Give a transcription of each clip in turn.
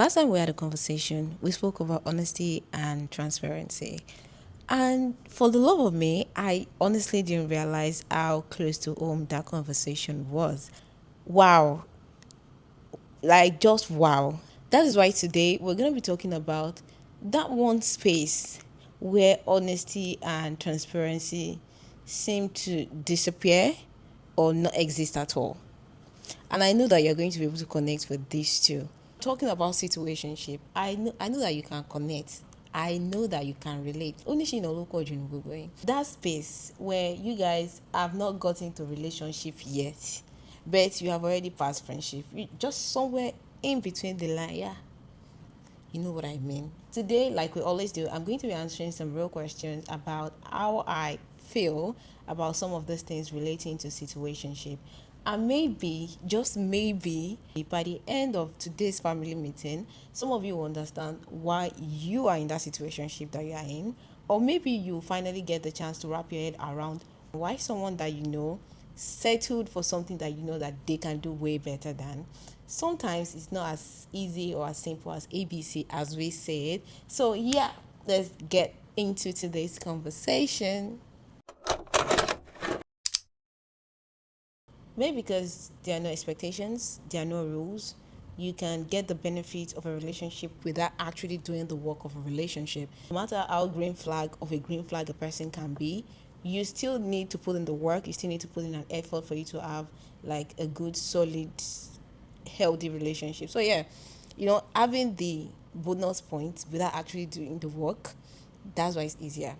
last time we had a conversation, we spoke about honesty and transparency. And for the love of me, I honestly didn't realize how close to home that conversation was. Wow. Like, just wow. That is why today we're going to be talking about that one space where honesty and transparency seem to disappear or not exist at all. And I know that you're going to be able to connect with these two. Talking about situationship, I know that you can connect. I know that you can relate. Only she know local going. That space where you guys have not got into relationship yet, but you have already passed friendship. Just somewhere in between the line, yeah. You know what I mean? Today, like we always do, I'm going to be answering some real questions about how I feel about some of these things relating to situationship. And maybe, just maybe, by the end of today's family meeting, some of you will understand why you are in that situationship that you are in. Or maybe you finally get the chance to wrap your head around why someone that you know settled for something that you know that they can do way better than. Sometimes it's not as easy or as simple as ABC as we said. So yeah, let's get into today's conversation. Maybe because there are no expectations, there are no rules. You can get the benefits of a relationship without actually doing the work of a relationship. No matter how green flag a person can be, you still need to put in the work. You still need to put in an effort for you to have like a good, solid, healthy relationship. So yeah, having the bonus points without actually doing the work, that's why it's easier.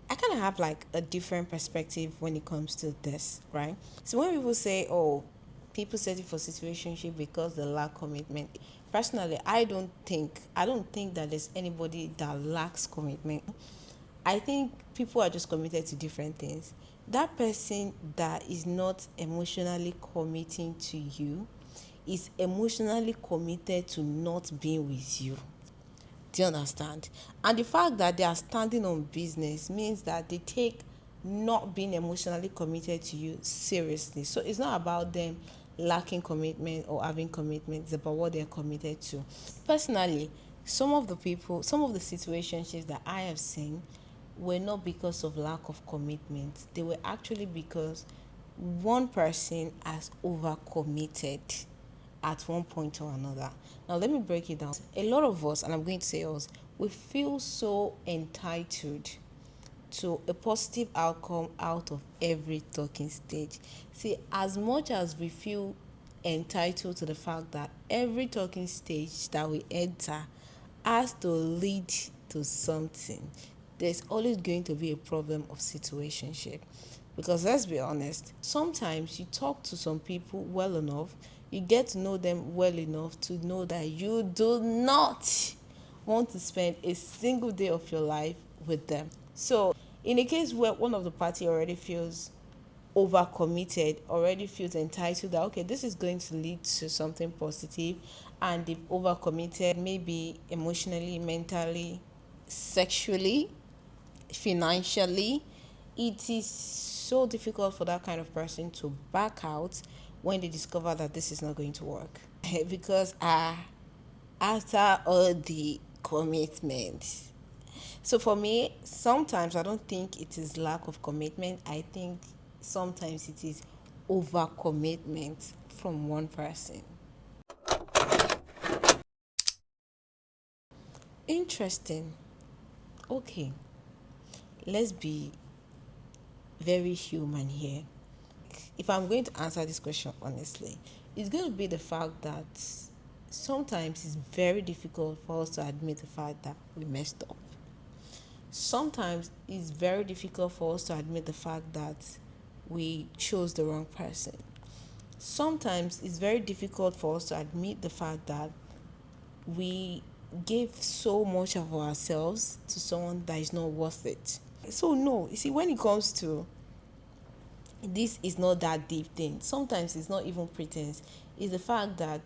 I kind of have like a different perspective when it comes to this, right? So when people say, "Oh, people settle for situationship because they lack commitment," personally, I don't think that there's anybody that lacks commitment. I think people are just committed to different things. That person that is not emotionally committing to you is emotionally committed to not being with you. Do you understand? And the fact that they are standing on business means that they take not being emotionally committed to you seriously. So it's not about them lacking commitment or having commitment, it's about what they're committed to. Personally, some of the situationships that I have seen were not because of lack of commitment. They were actually because one person has overcommitted at one point or another. Now, let me break it down. A lot of us, and I'm going to say us, we feel so entitled to a positive outcome out of every talking stage. See, as much as we feel entitled to the fact that every talking stage that we enter has to lead to something, there's always going to be a problem of situationship. Because let's be honest, sometimes you talk to some people well enough, you get to know them well enough to know that you do not want to spend a single day of your life with them. So, in a case where one of the party already feels overcommitted, already feels entitled that okay, this is going to lead to something positive, and they've overcommitted, maybe emotionally, mentally, sexually, financially, it is so difficult for that kind of person to back out when they discover that this is not going to work. Because after all the commitment. So for me, sometimes I don't think it is lack of commitment. I think sometimes it is overcommitment from one person. Interesting. Okay, let's be very human here. If I'm going to answer this question honestly, it's going to be the fact that sometimes it's very difficult for us to admit the fact that we messed up. Sometimes it's very difficult for us to admit the fact that we chose the wrong person. Sometimes it's very difficult for us to admit the fact that we gave so much of ourselves to someone that is not worth it. So no, you see, when it comes to this is not that deep thing. Sometimes it's not even pretense. It's the fact that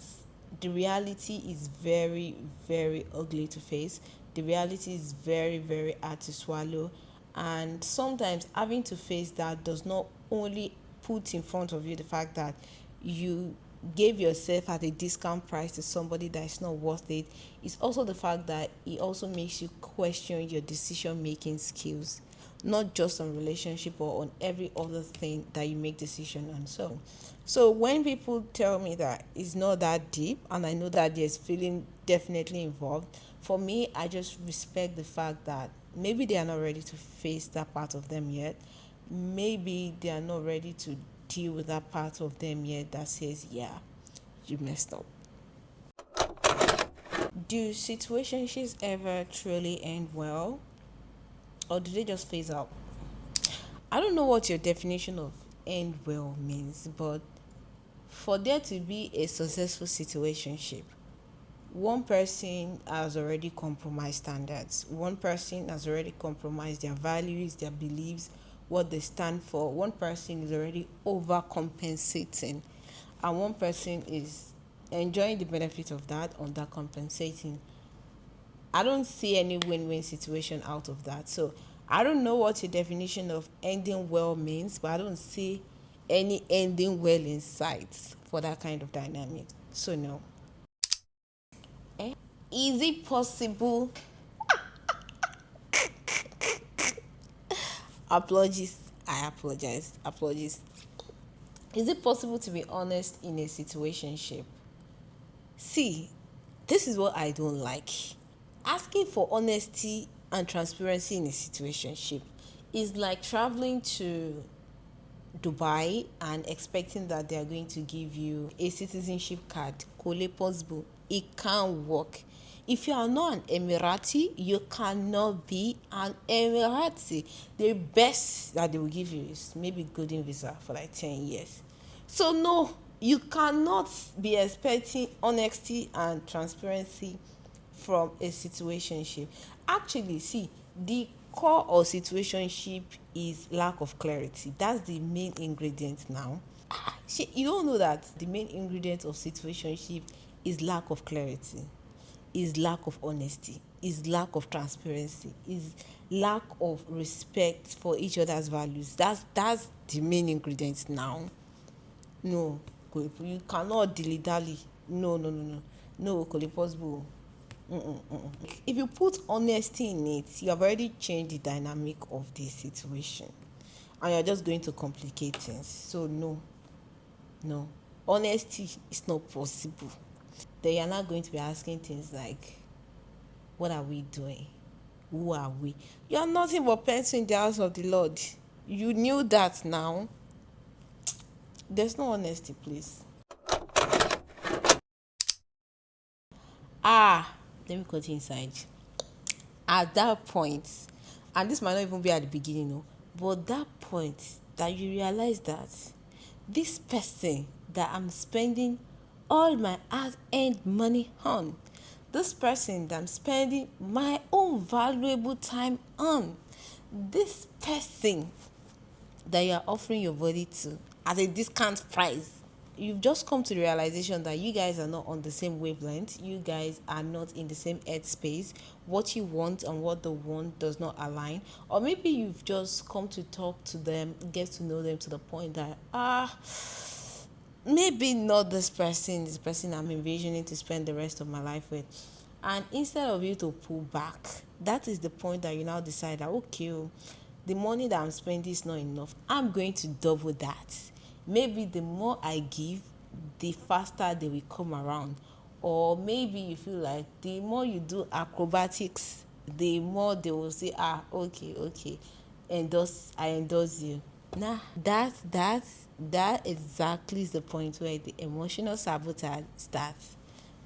the reality is very, very ugly to face. The reality is very, very hard to swallow. And sometimes having to face that does not only put in front of you the fact that you gave yourself at a discount price to somebody that is not worth it. It's also the fact that it also makes you question your decision making skills, not just on relationship or on every other thing that you make decision on. So when people tell me that it's not that deep, and I know that there's feeling definitely involved, for me, I just respect the fact that maybe they are not ready to face that part of them yet. Maybe they are not ready to deal with that part of them yet that says, yeah, you messed up. Do situationships ever truly end well, or do they just phase out? I don't know what your definition of end well means, but for there to be a successful situationship, one person has already compromised standards. One person has already compromised their values, their beliefs, what they stand for. One person is already overcompensating, and one person is enjoying the benefit of that, undercompensating. I don't see any win-win situation out of that. So I don't know what your definition of ending well means, but I don't see any ending well in sight for that kind of dynamic. So no. Eh? Is it possible? Apologies. I apologize. Apologies. Is it possible to be honest in a situationship? See, this is what I don't like. Asking for honesty and transparency in a situationship is like traveling to Dubai and expecting that they are going to give you a citizenship card. Kole possible. It can't work. If you are not an Emirati, you cannot be an Emirati. The best that they will give you is maybe golden visa for like 10 years. So no, you cannot be expecting honesty and transparency from a situationship. Actually, see, the core of situationship is lack of clarity. That's the main ingredient now. You don't know that the main ingredient of situationship is lack of clarity, is lack of honesty, is lack of transparency, is lack of respect for each other's values. That's the main ingredient now. No, you cannot dilly dally. No, no, no, no, no. Possible. If you put honesty in it, you have already changed the dynamic of the situation, and you're just going to complicate things. So no, no, honesty is not possible. Then you're not going to be asking things like, "What are we doing? Who are we?" You're nothing but pencil in the house of the Lord. You knew that now. There's no honesty, please. Let me cut inside. At that point, and this might not even be at the beginning, no, but that point that you realize that this person that I'm spending all my hard-earned money on, this person that I'm spending my own valuable time on, this person that you're offering your body to at a discount price, you've just come to the realization that you guys are not on the same wavelength. You guys are not in the same headspace. What you want and what they want does not align. Or maybe you've just come to talk to them, get to know them to the point that maybe not this person I'm envisioning to spend the rest of my life with. And instead of you to pull back, that is the point that you now decide that, okay, the money that I'm spending is not enough. I'm going to double that. Maybe the more I give, the faster they will come around. Or maybe you feel like the more you do acrobatics, the more they will say, okay, I endorse you. Nah, that exactly is the point where the emotional sabotage starts.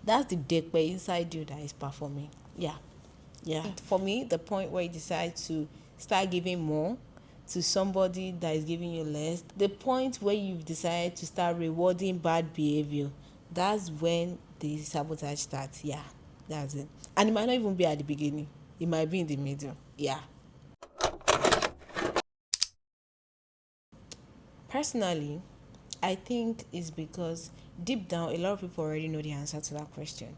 That's the deck where inside you that is performing. Yeah. For me, the point where you decide to start giving more to somebody that is giving you less, the point where you've decided to start rewarding bad behavior, that's when the sabotage starts. Yeah, that's it. And it might not even be at the beginning, it might be in the middle. Yeah. Personally, I think it's because deep down, a lot of people already know the answer to that question.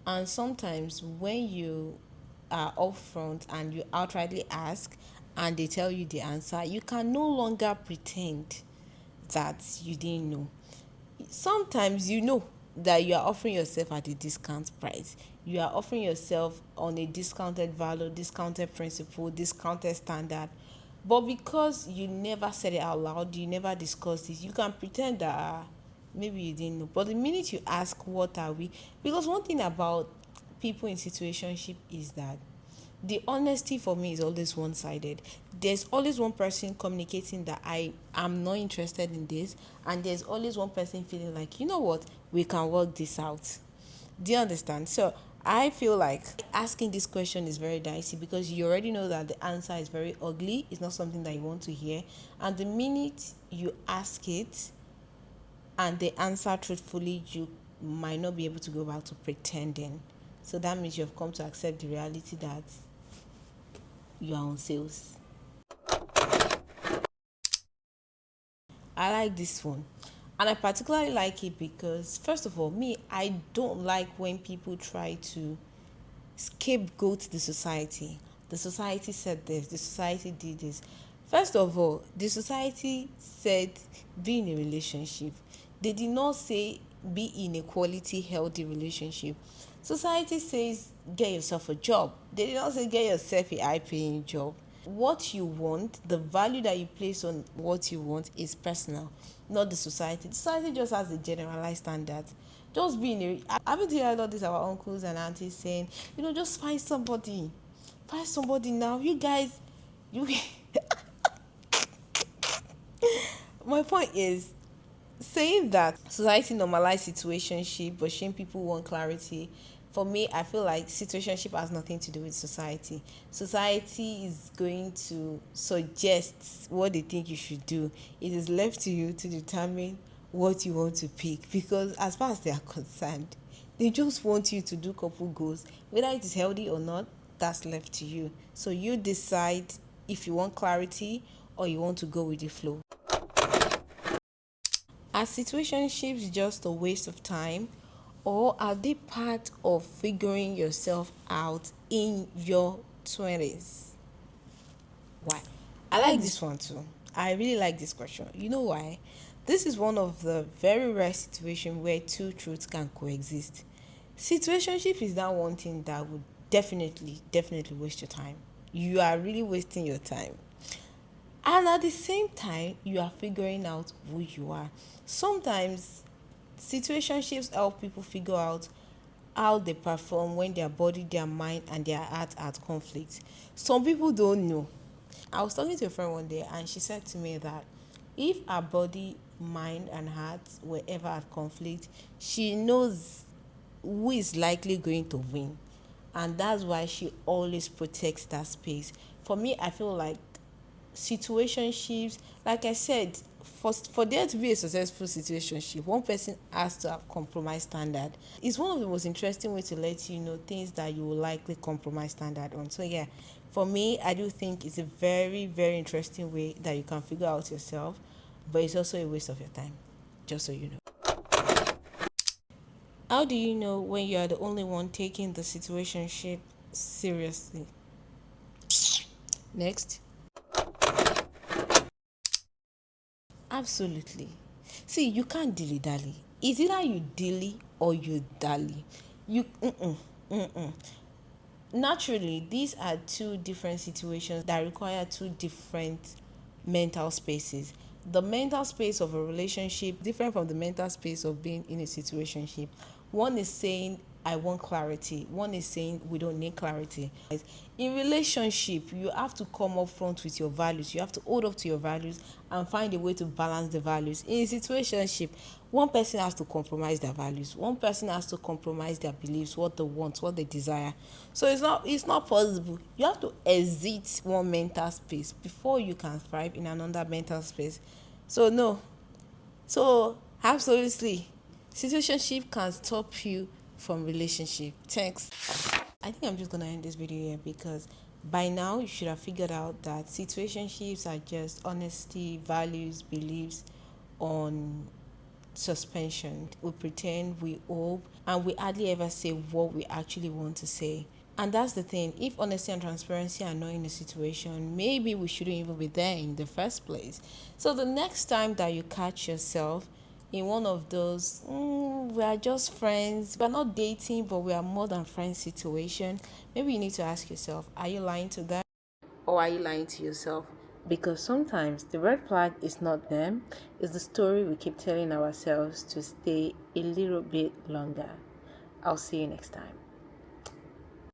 And sometimes when you are upfront and you outrightly ask and they tell you the answer, you can no longer pretend that you didn't know. Sometimes you know that you are offering yourself at a discount price. You are offering yourself on a discounted value, discounted principle, discounted standard. But because you never said it out loud, you never discussed it, you can pretend that maybe you didn't know. But the minute you ask, what are we? Because one thing about people in situationship is that the honesty for me is always one-sided. There's always one person communicating that I am not interested in this, and there's always one person feeling like, you know what, we can work this out. Do you understand? So I feel like asking this question is very dicey because you already know that the answer is very ugly. It's not something that you want to hear. And the minute you ask it and they answer truthfully, you might not be able to go back to pretending. So that means you've come to accept the reality that you are on sales. I like this one. And I particularly like it because, first of all, me, I don't like when people try to scapegoat the society. The society said this, the society did this. First of all, the society said be in a relationship. They did not say be in a quality, healthy relationship. Society says get yourself a job. They did not say get yourself a high paying job. What you want, the value that you place on what you want is personal, not the society. The society just has a generalized standard. Just being a, haven't you heard all this our uncles and aunties saying, just find somebody. Find somebody now. You guys, you my point is saying that society normalize situationship but shame people want clarity. For me, I feel like situationship has nothing to do with society. Society is going to suggest what they think you should do. It is left to you to determine what you want to pick, because as far as they are concerned, they just want you to do couple goals. Whether it is healthy or not, that's left to you. So you decide if you want clarity or you want to go with the flow. Are situationships just a waste of time, or are they part of figuring yourself out in your 20s? Why? I like this one too. I really like this question. You know why? This is one of the very rare situations where two truths can coexist. Situationship is that one thing that would definitely waste your time. You are really wasting your time. And at the same time, you are figuring out who you are. Sometimes situationships help people figure out how they perform when their body, their mind, and their heart are at conflict. Some people don't know. I was talking to a friend one day and she said to me that if our body, mind, and heart were ever at conflict, she knows who is likely going to win. And that's why she always protects that space. For me, I feel like situationships, like I said, for there to be a successful situationship, one person has to have compromise standard. It's one of the most interesting ways to let you know things that you will likely compromise standard on. So yeah, for me, I do think it's a very interesting way that you can figure out yourself, but it's also a waste of your time, just so you know. How do you know when you are the only one taking the situationship seriously? Next. Absolutely. See, you can't dilly dally. It's either you dilly or you dally. You naturally, these are two different situations that require two different mental spaces. The mental space of a relationship different from the mental space of being in a situationship. One is saying I want clarity, one is saying we don't need clarity. In relationship, you have to come up front with your values. You have to hold up to your values and find a way to balance the values. In a situationship, one person has to compromise their values, one person has to compromise their beliefs, what they want, what they desire. So it's not possible. You have to exit one mental space before you can thrive in another mental space. So no. So absolutely, situationship can stop you from relationship. Thanks. I think I'm just gonna end this video here because by now you should have figured out that situationships are just honesty, values, beliefs on suspension. We pretend, we hope, and we hardly ever say what we actually want to say. And that's the thing. If honesty and transparency are not in the situation, maybe we shouldn't even be there in the first place. So the next time that you catch yourself in one of those, we are just friends, we're not dating, but we are more than friends situation, maybe you need to ask yourself, are you lying to them or are you lying to yourself? Because sometimes the red flag is not them, it's the story we keep telling ourselves to stay a little bit longer. I'll see you next time.